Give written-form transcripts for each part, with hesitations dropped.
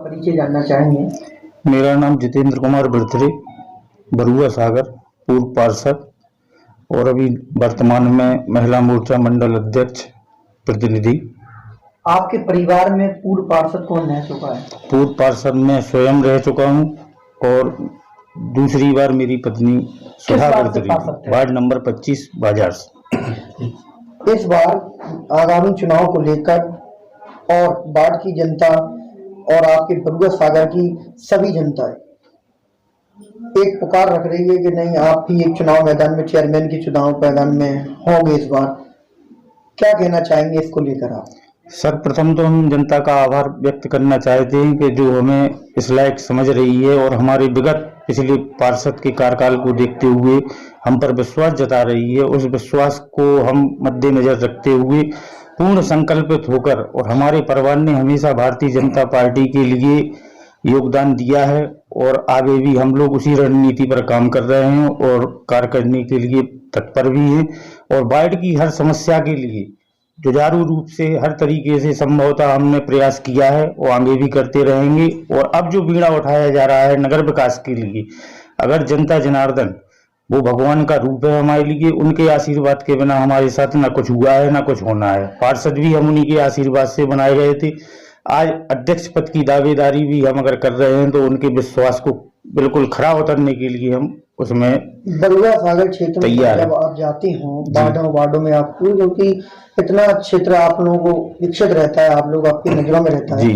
परिचय जानना चाहेंगे। मेरा नाम जितेंद्र कुमार बिरथरे, बरुआ सागर, पूर्व पार्षद और अभी वर्तमान में महिला मोर्चा मंडल अध्यक्ष प्रतिनिधि। आपके परिवार में पूर्व पार्षद कौन रह चुका है? पूर्व पार्षद में स्वयं रह चुका हूं और दूसरी बार मेरी पत्नी सुधा बिरथरे, वार्ड नंबर 25 बाजार से। इस बार आगामी चुनाव को लेकर और वार्ड की जनता और आपके बरुआ सागर की सभी जनता एक पुकार रख रही है कि नहीं, आप भी एक चुनाव मैदान में, चेयरमैन के चुनाव मैदान में होंगे इस बार, क्या कहना चाहेंगे इसको लेकर आप? सर्वप्रथम तो हम जनता का आभार व्यक्त करना चाहते हैं कि जो हमें इस लायक समझ रही है और हमारे विगत पिछले पार्षद के कार्यकाल को देखते हुए हम पर विश्वास जता रही है। उस विश्वास को हम मद्देनजर रखते हुए पूर्ण संकल्पित होकर, और हमारे परिवार ने हमेशा भारतीय जनता पार्टी के लिए योगदान दिया है और आगे भी हम लोग उसी रणनीति पर काम कर रहे हैं और कार्य करने के लिए तत्पर भी हैं। और वार्ड की हर समस्या के लिए जुझारू रूप से हर तरीके से संभवतः हमने प्रयास किया है और आगे भी करते रहेंगे। और अब जो बीड़ा उठाया जा रहा है नगर विकास के लिए, अगर जनता जनार्दन वो भगवान का रूप है हमारे लिए, उनके आशीर्वाद के बिना हमारे साथ ना कुछ हुआ है ना कुछ होना है। पार्षद भी हम उन्हीं के आशीर्वाद से बनाए गए थे। आज अध्यक्ष पद की दावेदारी भी हम अगर कर रहे हैं तो उनके विश्वास को बिल्कुल खरा उतरने के लिए हम उसमें बरुआ सागर क्षेत्र में जब आप जाते हो वार्डों में, आपको क्योंकि इतना क्षेत्र आप लोगों को विकसित रहता है, आप लोग आपकी नजरों में रहता है,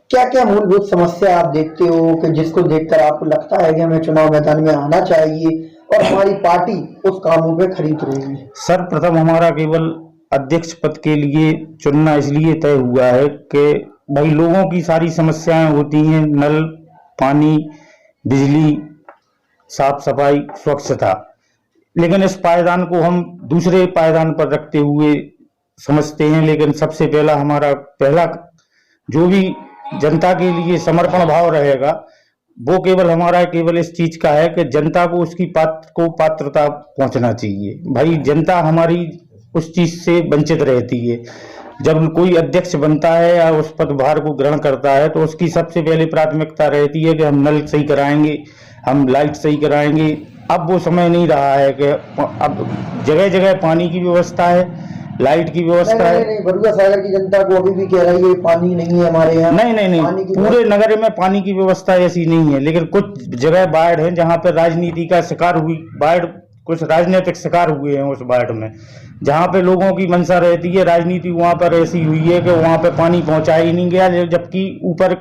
क्या क्या मूलभूत समस्या आप देखते हो कि जिसको देखकर आपको लगता है कि हमें चुनाव मैदान में आना चाहिए और हमारी पार्टी उस कामों पे खड़ी उतरेगी? सर्वप्रथम हमारा केवल अध्यक्ष पद के लिए चुनना इसलिए तय हुआ है कि भाई लोगों की सारी समस्याएं होती हैं, नल, पानी, बिजली, साफ सफाई, स्वच्छता, लेकिन इस पायदान को हम दूसरे पायदान पर रखते हुए समझते हैं। लेकिन सबसे पहला जो भी जनता के लिए समर्पण भाव रहेगा वो केवल इस चीज का है कि जनता को उसकी पात्रता पहुंचना चाहिए। भाई जनता हमारी उस चीज से वंचित रहती है। जब कोई अध्यक्ष बनता है या उस पदभार को ग्रहण करता है तो उसकी सबसे पहले प्राथमिकता रहती है कि हम नल सही कराएंगे, हम लाइट सही कराएंगे। अब वो समय नहीं रहा है कि अब जगह जगह पानी की व्यवस्था है, लाइट की व्यवस्था है। नहीं, बरुआ सागर की जनता को अभी भी कह रही है पानी नहीं है हमारे यहाँ। नहीं, पूरे नगर में पानी की व्यवस्था ऐसी नहीं है, लेकिन कुछ जगह वार्ड है जहाँ पे राजनीति का शिकार हुई, कुछ राजनीतिक शिकार हुए हैं उस वार्ड में, जहाँ पे लोगों की मंशा रहती है राजनीति वहां पर ऐसी हुई है कि वहां पे पानी पहुंचाया ही नहीं गया। जबकि ऊपर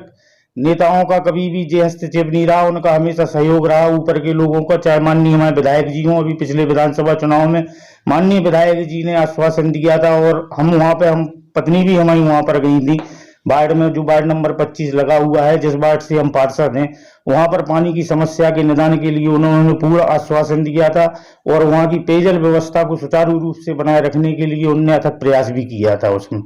नेताओं का कभी भी जे हस्तक्षेप नहीं रहा, उनका हमेशा सहयोग रहा ऊपर के लोगों का, चाहे माननीय हमारे विधायक जी हों। अभी पिछले विधानसभा चुनाव में माननीय विधायक जी ने आश्वासन दिया था और हम पत्नी भी हमारी वहां पर गई थी वार्ड में, जो वार्ड नंबर 25 लगा हुआ है, जिस वार्ड से हम पार्षद हैं, वहां पर पानी की समस्या के निदान के लिए उन्होंने पूरा आश्वासन दिया था और वहां की पेयजल व्यवस्था को सुचारू रूप से बनाए रखने के लिए उन्होंने अथक प्रयास भी किया था उसमें।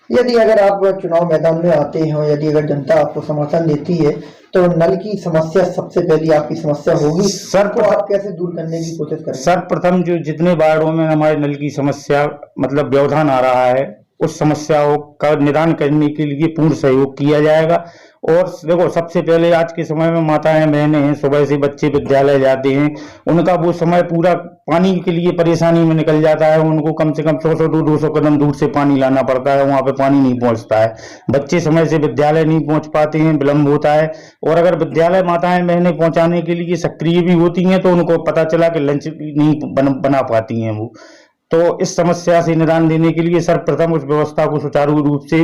यदि अगर आप चुनाव मैदान में आते हो, यदि अगर जनता आपको समर्थन देती है तो नल की समस्या सबसे पहली आपकी समस्या होगी सर, तो आप कैसे दूर करने की कोशिश करेंगे? सर्वप्रथम जो जितने वार्डों में हमारे नल की समस्या मतलब व्यवधान आ रहा है, उस समस्याओं का निदान करने के लिए पूर्ण सहयोग किया जाएगा। और देखो, सबसे पहले आज के समय में माताएं बहनें हैं, सुबह से बच्चे विद्यालय जाते हैं, उनका वो समय पूरा पानी के लिए परेशानी में निकल जाता है। उनको कम से कम 100-200 कदम दूर से पानी लाना पड़ता है, वहां पे पानी नहीं पहुंचता है। बच्चे समय से विद्यालय नहीं पहुंच पाते हैं, विलंब होता है। और अगर विद्यालय माताएं बहनें पहुंचाने के लिए सक्रिय भी होती हैं तो उनको पता चला कि लंच नहीं बना पाती हैं वो। तो इस समस्या से निदान देने के लिए सर्वप्रथम उस व्यवस्था को सुचारू रूप से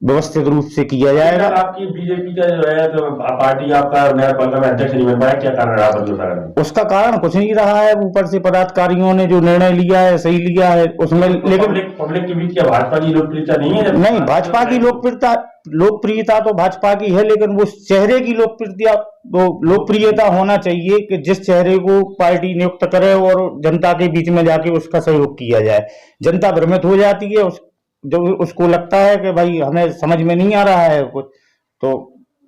व्यवस्थित रूप से किया जाएगा। आपकी बीजेपी का जो है तो पार्टी आपका नगर पालिका में अध्यक्ष नहीं बन पाया, क्या कारण रहा? उसका कारण कुछ नहीं रहा है, ऊपर से पदाधिकारियों ने जो निर्णय लिया है सही लिया है उसमें। लेकिन पब्लिक के बीच क्या भाजपा की लोकप्रियता नहीं है? नहीं, भाजपा की लोकप्रियता तो भाजपा की है, लेकिन वो चेहरे की लोकप्रियता होना चाहिए कि जिस चेहरे को पार्टी नियुक्त करे और जनता के बीच में जाके उसका सहयोग किया जाए। जनता भ्रमित हो जाती है, जो उसको लगता है कि भाई हमें समझ में नहीं आ रहा है कुछ, तो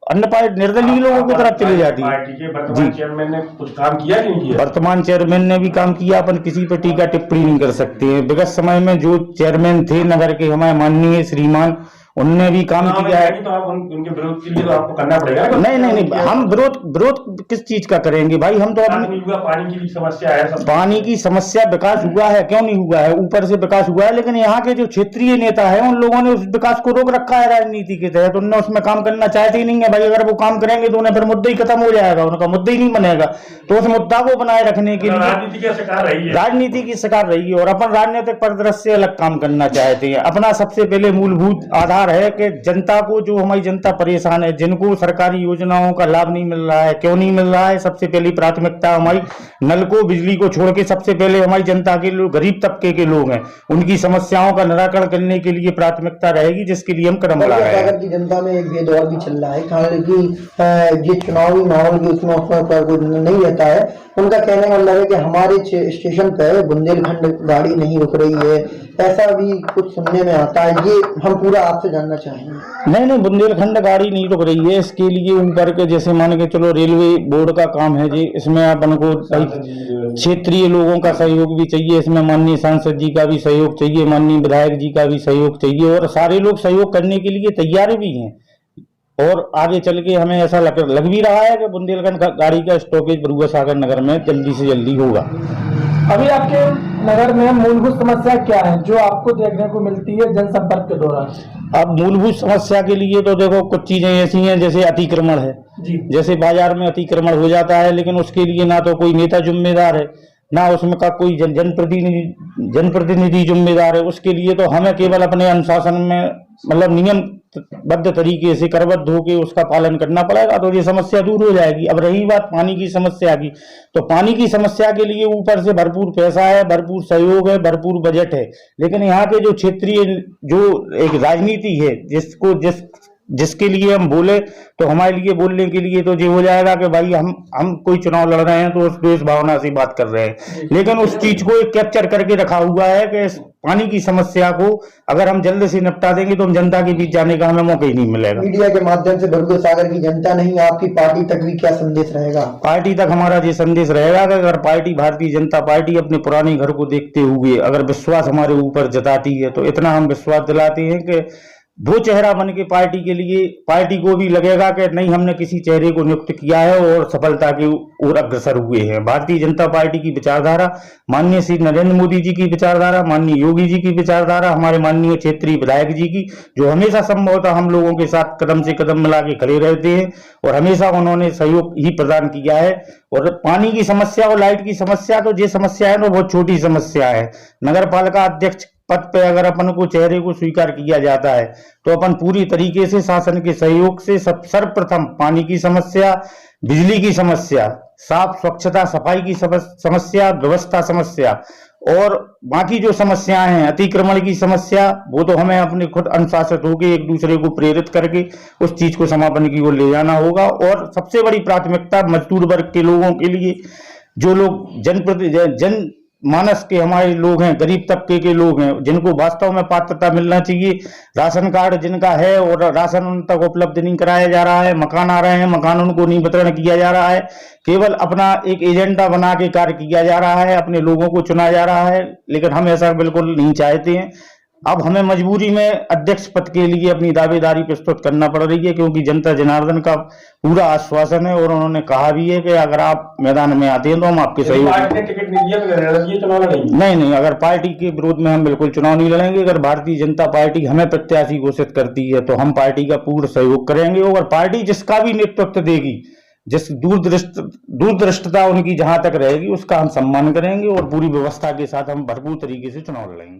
अन्य पार्टी निर्दलीय लोगों की तरफ चली जाती है। पार्टी के वर्तमान चेयरमैन ने कुछ काम किया कि नहीं किया? वर्तमान चेयरमैन ने भी काम किया, अपन किसी पर टीका टिप्पणी नहीं कर सकते हैं। विगत समय में जो चेयरमैन थे नगर के हमारे माननीय श्रीमान, उनने भी काम किया है। तो आप उनके विरोध के लिए तो आपको करना पड़ेगा। नहीं, हम विरोध किस चीज का करेंगे भाई? हम तो अपनी पानी की समस्या है, पानी की समस्या, विकास हुआ है, क्यों नहीं हुआ है? ऊपर से विकास हुआ है, लेकिन यहाँ के जो क्षेत्रीय नेता है उन लोगों ने उस विकास को रोक रखा है राजनीति के तहत। उन्होंने उसमें काम करना चाहते ही नहीं है भाई। अगर वो काम करेंगे तो उन्हें फिर मुद्दा ही खत्म हो जाएगा, उनका मुद्दा ही नहीं बनेगा। तो उस मुद्दा को बनाए रखने के लिए राजनीति की शिकार रही है और अपन राजनीतिक परिदृश्य से अलग काम करना चाहते हैं। अपना सबसे पहले मूलभूत आधार है कि जनता को, जो हमारी जनता परेशान है, जिनको सरकारी योजनाओं का लाभ नहीं मिल रहा है, क्यों नहीं मिल रहा है, सबसे पहली प्राथमिकता हमारी नल को, बिजली को छोड़ के सबसे पहले हमारी जनता के लोग, गरीब तबके के लोग हैं, उनकी समस्याओं का निराकरण करने के लिए प्राथमिकता रहेगी, जिसके लिए हम कदम बढ़ा रहे हैं। की जनता में एक भेद और भी चल रहा है कि ये चुनावी माहौल भी उसमें नहीं रहता है। उनका कहने का मतलब है कि हमारे स्टेशन पे बुंदेलखंड गाड़ी नहीं रुक रही है, ऐसा भी कुछ सुनने में आता है। ये हम पूरा आपसे जानना चाहेंगे। नहीं, बुंदेलखंड गाड़ी नहीं रुक रही है। इसके लिए ऊपर के, जैसे मान के चलो, रेलवे बोर्ड का काम है जी, इसमें अपन को क्षेत्रीय लोगों का सहयोग भी चाहिए, इसमें माननीय सांसद जी का भी सहयोग चाहिए, माननीय विधायक जी का भी सहयोग चाहिए, और सारे लोग सहयोग करने के लिए तैयार भी हैं। और आगे चल के हमें ऐसा लग भी रहा है कि बुंदेलखंड गाड़ी का स्टॉपेज बरुआ सागर नगर में जल्दी से जल्दी होगा। अभी आपके नगर में मूलभूत समस्या क्या है जो आपको देखने को मिलती है जनसंपर्क के दौरान? अब मूलभूत समस्या के लिए तो देखो, कुछ चीजें ऐसी हैं जैसे अतिक्रमण है जी। जैसे बाजार में अतिक्रमण हो जाता है, लेकिन उसके लिए ना तो कोई नेता जिम्मेदार है, ना उसमें का कोई जनप्रतिनिधि जिम्मेदार है। उसके लिए तो हमें केवल अपने अनुशासन में, मतलब नियमबद्ध तरीके से करबद्ध होकर उसका पालन करना पड़ेगा, तो ये समस्या दूर हो जाएगी। अब रही बात पानी की समस्या की, तो पानी की समस्या के लिए ऊपर से भरपूर पैसा है, भरपूर सहयोग है, भरपूर बजट है, लेकिन यहाँ के जो क्षेत्रीय, जो एक राजनीति है, जिसके लिए हम बोले, तो हमारे लिए बोलने के लिए तो ये हो जाएगा कि भाई हम कोई चुनाव लड़ रहे हैं तो उस द्वेष भावना से बात कर रहे हैं, लेकिन उस चीज को एक कैप्चर करके रखा हुआ है कि पानी की समस्या को अगर हम जल्द से निपटा देंगे तो हम जनता के बीच जाने का हमें मौका ही नहीं मिलेगा। मीडिया के माध्यम से बरुआ सागर की जनता नहीं, आपकी पार्टी तक भी क्या संदेश रहेगा? पार्टी तक हमारा ये संदेश रहेगा कि अगर पार्टी, भारतीय जनता पार्टी, अपने पुराने घर को देखते हुए अगर विश्वास हमारे ऊपर जताती है, तो इतना हम विश्वास दिलाते हैं कि दो चेहरा बन के पार्टी के लिए, पार्टी को भी लगेगा कि नहीं, हमने किसी चेहरे को नियुक्त किया है और सफलता की ओर अग्रसर हुए हैं। भारतीय जनता पार्टी की विचारधारा, माननीय श्री नरेंद्र मोदी जी की विचारधारा, माननीय योगी जी की विचारधारा, हमारे माननीय क्षेत्रीय विधायक जी की, जो हमेशा संभवतः हम लोगों के साथ कदम से कदम मिला के खड़े रहते हैं और हमेशा उन्होंने सहयोग ही प्रदान किया है। और पानी की समस्या और लाइट की समस्या, तो ये समस्या है ना, बहुत छोटी समस्या है। नगर पालिका अध्यक्ष पद पे अगर अपन को चेहरे को स्वीकार किया जाता है, तो अपन पूरी तरीके से शासन के सहयोग से सर्वप्रथम पानी की समस्या, बिजली की समस्या, साफ स्वच्छता सफाई की समस्या, व्यवस्था समस्या, और बाकी जो समस्याएं हैं, अतिक्रमण की समस्या, वो तो हमें अपने खुद अनुशासित होकर एक दूसरे को प्रेरित करके उस चीज को समापन की ओर ले जाना होगा। और सबसे बड़ी प्राथमिकता मजदूर वर्ग के लोगों के लिए, जो लोग जन मानस के हमारे लोग हैं, गरीब तबके के लोग हैं, जिनको वास्तव में पात्रता मिलना चाहिए, राशन कार्ड जिनका है और राशन उन तक उपलब्ध नहीं कराया जा रहा है, मकान आ रहे हैं, मकान उनको नहीं वितरण किया जा रहा है, केवल अपना एक एजेंडा बना के कार्य किया जा रहा है, अपने लोगों को चुना जा रहा है, लेकिन हम ऐसा बिल्कुल नहीं चाहते हैं। अब हमें मजबूरी में अध्यक्ष पद के लिए अपनी दावेदारी प्रस्तुत करना पड़ रही है, क्योंकि जनता जनार्दन का पूरा आश्वासन है और उन्होंने कहा भी है कि अगर आप मैदान में आते हैं तो हम आपके सहयोग। टिकट नहीं दिया तो चुनाव लड़ेंगे? नहीं, अगर पार्टी के विरोध में हम बिल्कुल चुनाव नहीं लड़ेंगे। अगर भारतीय जनता पार्टी हमें प्रत्याशी घोषित करती है तो हम पार्टी का पूर्ण सहयोग करेंगे, और पार्टी जिसका भी नेतृत्व देगी, जिस दूरदृष्टता उनकी जहां तक रहेगी, उसका हम सम्मान करेंगे और पूरी व्यवस्था के साथ हम भरपूर तरीके से चुनाव लड़ेंगे।